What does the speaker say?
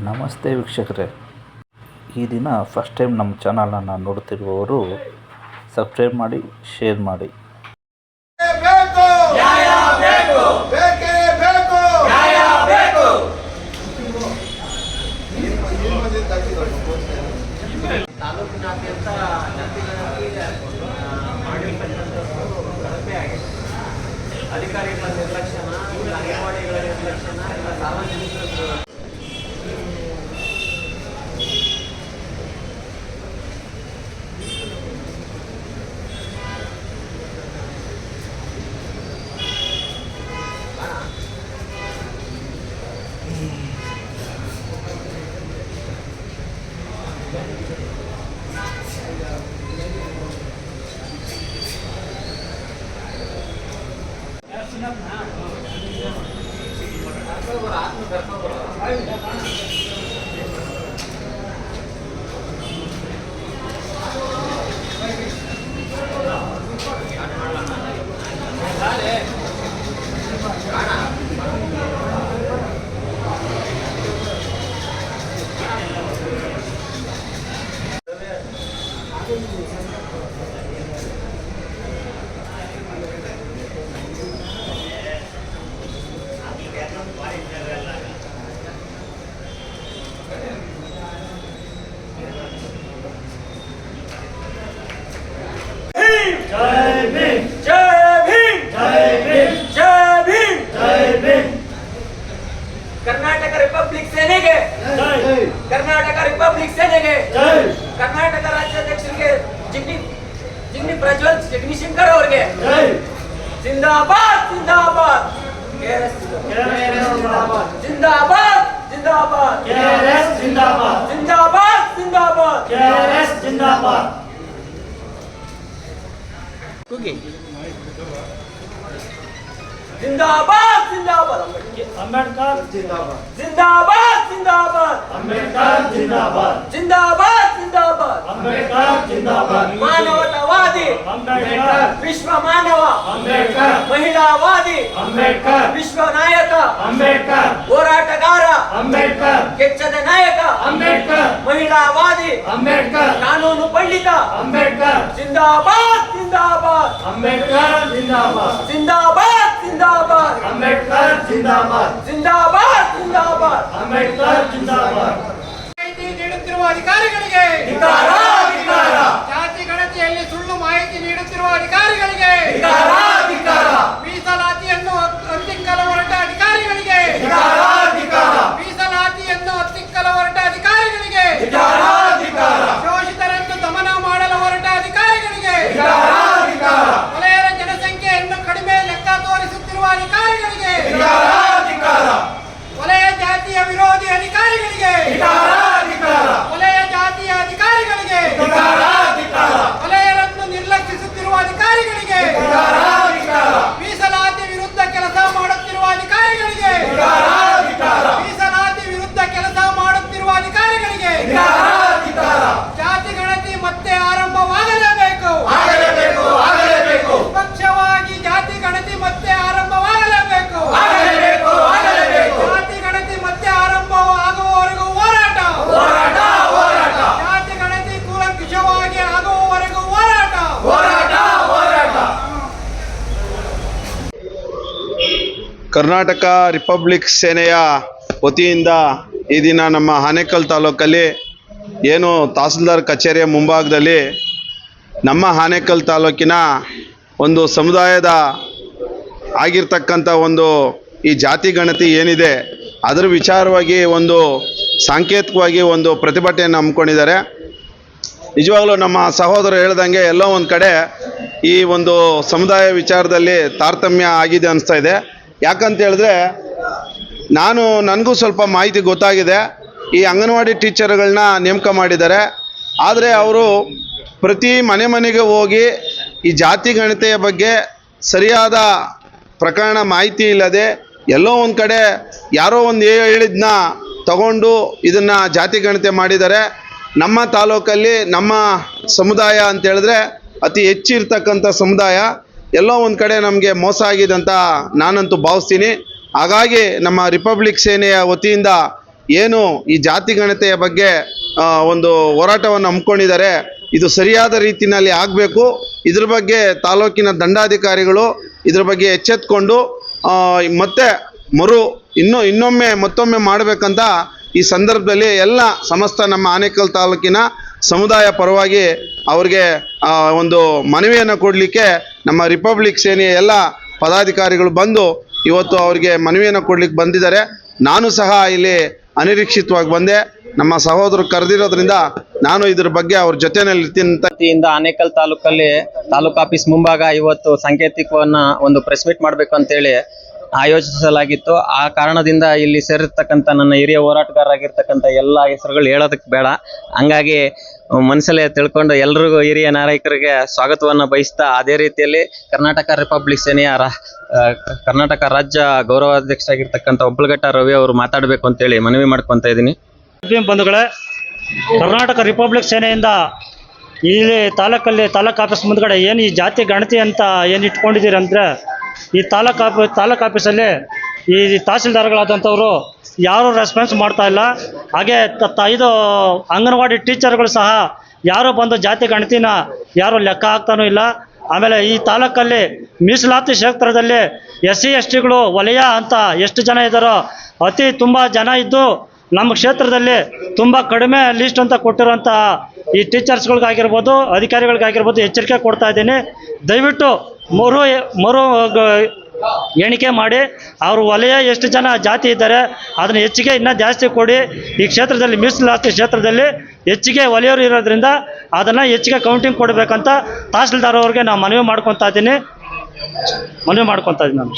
ನಮಸ್ತೆ ವೀಕ್ಷಕರೇ, ಈ ದಿನ ಫಸ್ಟ್ ಟೈಮ್ ನಮ್ಮ ಚಾನಲನ್ನು ನೋಡುತ್ತಿರುವವರು ಸಬ್ಸ್ಕ್ರೈಬ್ ಮಾಡಿ, ಶೇರ್ ಮಾಡಿ. ತಾಲೂಕಿನಾದ್ಯಂತ ಅಧಿಕಾರಿಗಳ ನಿರ್ಲಕ್ಷ್ಯನ, ಅಂಗನವಾಡಿಗಳ ನಿರ್ಲಕ್ಷ್ಯನ, ಇಲ್ಲ ಸಾರ್ವಜನಿಕರ कर्नाटक रिपब्लिक सेनेಗೆ कर्नाटक रिपब्लिक सेनेಗೆ कर्नाटक ರಾಜ್ಯಾಧ್ಯಕ್ಷರಿಗೆ ಜಿಗ್ನಿ ಪ್ರಜ್ವಲ್ ಜಗದೀಶಂಕರ್ ಅವರಿಗೆ ಜಿಂದಾಬಾದ್ ಜಿಂದಾಬಾದ್ ಜಿಂದಾಬಾದ್ ಜಿಂದಾಬಾದ್ ಕೆಆರ್ಎಸ್ ಜಿಂದಾಬಾದ್ ಜಿಂದಾಬಾದ್ ಜಿಂದಾಬಾದ್ ಕೆಆರ್ಎಸ್ ಜಿಂದಾಬಾದ್ ಕೂಗಿ जिंदाबाद जिंदाबाद अंबेडकर जिंदाबाद जिंदाबाद जिंदाबाद अंबेडकर जिंदाबाद जिंदाबाद जिंदाबाद अंबेडकर जिंदाबाद मानवतावादी अंबेडकर विश्व मानव अंबेडकर महिलावादी अंबेडकर विश्व नायक अंबेडकर ಹೋರಾಟಗಾರ ಅಂಬೇಡ್ಕರ್ ಕೆಚ್ಚದ ನಾಯಕ ಅಂಬೇಡ್ಕರ್ ಮಹಿಳಾವಾದಿ ಅಂಬೇಡ್ಕರ್ ಕಾನೂನು ಪಂಡಿತ ಅಂಬೇಡ್ಕರ್ जिंदाबाद जिंदाबाद अंबेडकर जिंदाबाद जिंदाबाद जिंदाबाद अंबेडकर जिंदाबाद जिंदाबाद जिंदाबाद अंबेडकर जिंदाबाद ಮಾಹಿತಿ ನೀಡುತ್ತಿರುವ ಅಧಿಕಾರಿಗಳಿಗೆ ಧಿಕ್ಕಾರ ಧಿಕ್ಕಾರ ಜಾತಿ ಗಣತಿಯಲ್ಲಿ ಸುಳ್ಳು ಮಾಹಿತಿ ನೀಡುತ್ತಿರುವ ಅಧಿಕಾರಿಗಳಿಗೆ ಧಿಕ್ಕಾರ ಧಿಕ್ಕಾರ ಮೀಸಲಾತಿಯನ್ನು ಹತ್ತಿಕ್ಕಲು ಹೊರಟ ಅಧಿಕಾರಿಗಳಿಗೆ ಧಿಕ್ಕಾರ ಧಿಕ್ಕಾರ ಮೀಸಲಾತಿಯನ್ನು ಹತ್ತಿಕ್ಕಲು ಹೊರಟ ಅಧಿಕಾರಿಗಳಿಗೆ ಧಿಕ್ಕಾರ ಧಿಕ್ಕಾರ ಶೋಷಿತರನ್ನು ದಮನ ಮಾಡಲು ಹೊರಟ ಅಧಿಕಾರಿಗಳಿಗೆ ಧಿಕ್ಕಾರ ಧಿಕ್ಕಾರ ವಲಯದ ಜನಸಂಖ್ಯೆಯನ್ನು ಕಡಿಮೆ ಲೆಕ್ಕ ತೋರಿಸುತ್ತಿರುವ ಅಧಿಕಾರಿಗಳಿಗೆ ಧಿಕ್ಕಾರ ಧಿಕ್ಕಾರ ವಲಯ ಜಾತಿಯ ವಿರೋಧಿ ಅಧಿಕಾರಿಗಳಿಗೆ ಧಿಕ್ಕಾರ ಧಿಕ್ಕಾರ ವಲಯ ಜಾತಿಯ ಅಧಿಕಾರಿಗಳಿಗೆ ಧಿಕ್ಕಾರ ಧಿಕ್ಕಾರ ವಲಯರನ್ನು ನಿರ್ಲಕ್ಷಿಸುತ್ತಿರುವ ಅಧಿಕಾರಿಗಳಿಗೆ ಧಿಕ್ಕಾರ ಧಿಕ್ಕಾರ ಮೀಸಲಾತಿ ವಿರುದ್ಧ ಕೆಲಸ ಮಾಡುತ್ತಿರುವ ಅಧಿಕಾರಿಗಳಿಗೆ ಧಿಕ್ಕಾರ ಧಿಕ್ಕಾರ ಮೀಸಲಾತಿ ವಿರುದ್ಧ ಕೆಲಸ ಮಾಡುತ್ತಿರುವ ಅಧಿಕಾರಿಗಳಿಗೆ ಧಿಕ್ಕಾರ ಧಿಕ್ಕಾರ ಜಾತಿ ಗಣತಿ ಮತ್ತೆ ಆರಂಭವಾಗಲೇಬೇಕು ಆಗಲೇಬೇಕು ಆಗಲೇಬೇಕು ಪಕ್ಷವಾಗಿ ಜಾತಿ ಗಣತಿ ಮತ್ತೆ ಆರಂಭವಾಗಲೇಬೇಕು ಆಗಲೇಬೇಕು ಆಗಲೇಬೇಕು ಜಾತಿ ಗಣತಿ ಮತ್ತೆ ಆರಂಭವಾಗುವವರೆಗೂ ಹೋರಾಟ ಹೋರಾಟ ಹೋರಾಟ ಜಾತಿ ಗಣತಿ ಕೂಲಂಕುಷವಾಗಿ ಆಗುವವರೆಗೂ ಹೋರಾಟ ಹೋರಾಟ ಹೋರಾಟ. ಕರ್ನಾಟಕ ರಿಪಬ್ಲಿಕ್ ಸೇನೆಯ ವತಿಯಿಂದ ಈ ದಿನ ನಮ್ಮ ಆನೇಕಲ್ ತಾಲೂಕಲ್ಲಿ ಏನು ತಹಸೀಲ್ದಾರ್ ಕಚೇರಿಯ ಮುಂಭಾಗದಲ್ಲಿ ನಮ್ಮ ಆನೇಕಲ್ ತಾಲೂಕಿನ ಒಂದು ಸಮುದಾಯದ ಆಗಿರ್ತಕ್ಕಂಥ ಒಂದು ಈ ಜಾತಿ ಗಣತಿ ಏನಿದೆ ಅದರ ವಿಚಾರವಾಗಿ ಒಂದು ಸಾಂಕೇತಿಕವಾಗಿ ಒಂದು ಪ್ರತಿಭಟನೆಯನ್ನು ಹಮ್ಮಿಕೊಂಡಿದ್ದಾರೆ. ನಿಜವಾಗ್ಲೂ ನಮ್ಮ ಸಹೋದರರು ಹೇಳ್ದಂಗೆ ಎಲ್ಲೋ ಒಂದು ಕಡೆ ಈ ಒಂದು ಸಮುದಾಯ ವಿಚಾರದಲ್ಲಿ ತಾರತಮ್ಯ ಆಗಿದೆ ಅನಿಸ್ತಾ ಇದೆ. ಯಾಕಂತ ಹೇಳಿದ್ರೆ ನನಗೂ ಸ್ವಲ್ಪ ಮಾಹಿತಿ ಗೊತ್ತಾಗಿದೆ. ಈ ಅಂಗನವಾಡಿ ಟೀಚರ್ಗಳನ್ನ ನೇಮಕ ಮಾಡಿದ್ದಾರೆ. ಆದರೆ ಅವರು ಪ್ರತಿ ಮನೆಗೆ ಹೋಗಿ ಈ ಜಾತಿ ಗಣತಿಯ ಬಗ್ಗೆ ಸರಿಯಾದ ಪ್ರಕರಣ ಮಾಹಿತಿ ಇಲ್ಲದೆ ಎಲ್ಲೋ ಒಂದು ಕಡೆ ಯಾರೋ ಒಂದು ಹೇಳಿದ್ನ ತಗೊಂಡು ಇದನ್ನು ಜಾತಿ ಗಣತಿ ಮಾಡಿದ್ದಾರೆ. ನಮ್ಮ ತಾಲೂಕಲ್ಲಿ ನಮ್ಮ ಸಮುದಾಯ ಅಂತ ಹೇಳಿದ್ರೆ ಅತಿ ಹೆಚ್ಚಿರ್ತಕ್ಕಂಥ ಸಮುದಾಯ. ಎಲ್ಲೋ ಒಂದು ಕಡೆ ನಮಗೆ ಮೋಸ ಆಗಿದೆ ಅಂತ ನಾನಂತೂ ಭಾವಿಸ್ತೀನಿ. ಹಾಗಾಗಿ ನಮ್ಮ ರಿಪಬ್ಲಿಕ್ ಸೇನೆಯ ವತಿಯಿಂದ ಏನು ಈ ಜಾತಿ ಗಣತೆಯ ಬಗ್ಗೆ ಒಂದು ಹೋರಾಟವನ್ನು ಹಮ್ಮಿಕೊಂಡಿದ್ದಾರೆ. ಇದು ಸರಿಯಾದ ರೀತಿಯಲ್ಲಿ ಆಗಬೇಕು. ಇದ್ರ ಬಗ್ಗೆ ತಾಲೂಕಿನ ದಂಡಾಧಿಕಾರಿಗಳು ಇದ್ರ ಬಗ್ಗೆ ಎಚ್ಚೆತ್ಕೊಂಡು ಮತ್ತೆ ಮತ್ತೊಮ್ಮೆ ಮಾಡಬೇಕಂತ ಈ ಸಂದರ್ಭದಲ್ಲಿ ಎಲ್ಲ ಸಮಸ್ತ ನಮ್ಮ ಆನೇಕಲ್ ತಾಲೂಕಿನ ಸಮುದಾಯ ಪರವಾಗಿ ಅವ್ರಿಗೆ ಒಂದು ಮನವಿಯನ್ನು ಕೊಡಲಿಕ್ಕೆ ನಮ್ಮ ರಿಪಬ್ಲಿಕ್ ಸೇನೆಯ ಎಲ್ಲ ಪದಾಧಿಕಾರಿಗಳು ಬಂದು ಇವತ್ತು ಅವರಿಗೆ ಮನವಿಯನ್ನು ಕೊಡ್ಲಿಕ್ಕೆ ಬಂದಿದ್ದಾರೆ. ನಾನು ಸಹ ಇಲ್ಲಿ ಅನಿರೀಕ್ಷಿತವಾಗಿ ಬಂದೆ. ನಮ್ಮ ಸಹೋದರರು ಕರೆದಿರೋದ್ರಿಂದ ನಾನು ಇದ್ರ ಬಗ್ಗೆ ಅವ್ರ ಜೊತೆನಲ್ಲಿ ಇರ್ತೀನಿ ಅಂತ. ವತಿಯಿಂದ ಆನೇಕಲ್ ತಾಲೂಕಲ್ಲಿ ತಾಲೂಕು ಆಫೀಸ್ ಮುಂಭಾಗ ಇವತ್ತು ಸಾಂಕೇತಿಕವನ್ನ ಒಂದು ಪ್ರೆಸ್ ಮೀಟ್ ಮಾಡಬೇಕು ಅಂತೇಳಿ ಆಯೋಜಿಸಲಾಗಿತ್ತು. ಆ ಕಾರಣದಿಂದ ಇಲ್ಲಿ ಸೇರಿರ್ತಕ್ಕಂಥ ನನ್ನ ಹಿರಿಯ ಹೋರಾಟಗಾರರಾಗಿರ್ತಕ್ಕಂಥ ಎಲ್ಲ ಹೆಸರುಗಳು ಹೇಳೋದಕ್ಕೆ ಬೇಡ, ಹಂಗಾಗಿ ಮನಸ್ಸಲ್ಲೇ ತಿಳ್ಕೊಂಡು ಎಲ್ರಿಗೂ ಹಿರಿಯ ನಾಯಕರಿಗೆ ಸ್ವಾಗತವನ್ನು ಬಯಸ್ತಾ, ಅದೇ ರೀತಿಯಲ್ಲಿ ಕರ್ನಾಟಕ ರಿಪಬ್ಲಿಕ್ ಸೇನೆಯ ಕರ್ನಾಟಕ ರಾಜ್ಯ ಗೌರವಾಧ್ಯಕ್ಷರಾಗಿರ್ತಕ್ಕಂಥ ಒಬ್ಬಳಘಟ್ಟ ರವಿ ಅವರು ಮಾತಾಡಬೇಕು ಅಂತೇಳಿ ಮನವಿ ಮಾಡ್ಕೊತಾ ಇದ್ದೀನಿ. ಬಂಧುಗಳೇ, ಕರ್ನಾಟಕ ರಿಪಬ್ಲಿಕ್ ಸೇನೆಯಿಂದ ಇಲ್ಲಿ ತಾಲೂಕು ಆಫೀಸ್ ಮುಂದ್ಗಡೆ ಏನು ಈ ಜಾತಿ ಗಣತಿ ಅಂತ ಏನು ಇಟ್ಕೊಂಡಿದ್ದೀರಿ ಅಂದರೆ, ಈ ತಾಲೂಕು ಆಫೀಸಲ್ಲಿ ಈ ತಹಸೀಲ್ದಾರ್ಗಳಾದಂಥವ್ರು ಯಾರೂ ರೆಸ್ಪಾನ್ಸ್ ಮಾಡ್ತಾ ಇಲ್ಲ. ಹಾಗೆ ಇದು ಅಂಗನವಾಡಿ ಟೀಚರ್ಗಳು ಸಹ ಯಾರೂ ಬಂದು ಜಾತಿ ಗಣತಿನ ಯಾರೂ ಲೆಕ್ಕ ಹಾಕ್ತಾನೂ ಇಲ್ಲ. ಆಮೇಲೆ ಈ ತಾಲೂಕಲ್ಲಿ ಮೀಸಲಾತಿ ಕ್ಷೇತ್ರದಲ್ಲಿ SC STಗಳು ವಲಯ ಅಂತ ಎಷ್ಟು ಜನ ಇದ್ದಾರೋ ತುಂಬ ಜನ ಇದ್ದು ನಮ್ಮ ಕ್ಷೇತ್ರದಲ್ಲಿ ತುಂಬ ಕಡಿಮೆ ಲೀಸ್ಟ್ ಅಂತ ಕೊಟ್ಟಿರೋಂಥ ಈ ಟೀಚರ್ಸ್ಗಳಿಗಾಗಿರ್ಬೋದು, ಅಧಿಕಾರಿಗಳಿಗಾಗಿರ್ಬೋದು ಎಚ್ಚರಿಕೆ ಕೊಡ್ತಾ ಇದ್ದೀನಿ. ದಯವಿಟ್ಟು ಮರು ಎಣಿಕೆ ಮಾಡಿ ಅವರು ವಲಯ ಎಷ್ಟು ಜನ ಜಾತಿ ಇದ್ದಾರೆ ಅದನ್ನು ಹೆಚ್ಚಿಗೆ ಇನ್ನೂ ಜಾಸ್ತಿ ಕೊಡಿ. ಈ ಕ್ಷೇತ್ರದಲ್ಲಿ ಮೀಸಲಾತಿ ಕ್ಷೇತ್ರದಲ್ಲಿ ಹೆಚ್ಚಿಗೆ ವಲಯರು ಇರೋದ್ರಿಂದ ಅದನ್ನು ಹೆಚ್ಚಿಗೆ ಕೌಂಟಿಂಗ್ ಕೊಡಬೇಕಂತ ತಹಸೀಲ್ದಾರ್ ಅವ್ರಿಗೆ ನಾನು ಮನವಿ ಮಾಡ್ಕೊತಾ ಇದ್ದೀನಿ ನಾನು.